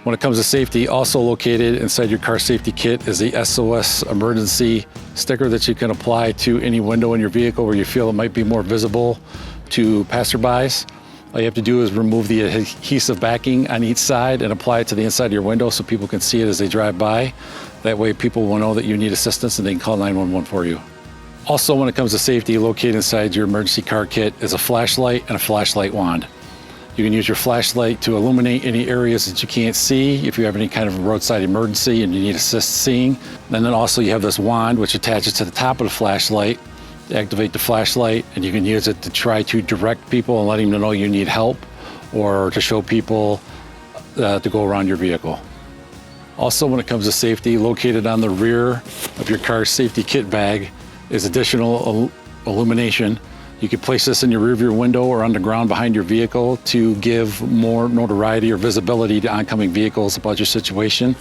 When it comes to safety, also located inside your car safety kit is the SOS emergency sticker that you can apply to any window in your vehicle where you feel it might be more visible to passerbys. All you have to do is remove the adhesive backing on each side and apply it to the inside of your window so people can see it as they drive by. That way people will know that you need assistance and they can call 911 for you. Also, when it comes to safety, located inside your emergency car kit is a flashlight and a flashlight wand. You can use your flashlight to illuminate any areas that you can't see if you have any kind of roadside emergency and you need assist seeing. And then also you have this wand which attaches to the top of the flashlight to activate the flashlight, and you can use it to try to direct people and let them know you need help, or to show people to go around your vehicle. Also, when it comes to safety, located on the rear of your car safety kit bag is additional illumination. You can place this in your rearview window or on the ground behind your vehicle to give more notoriety or visibility to oncoming vehicles about your situation.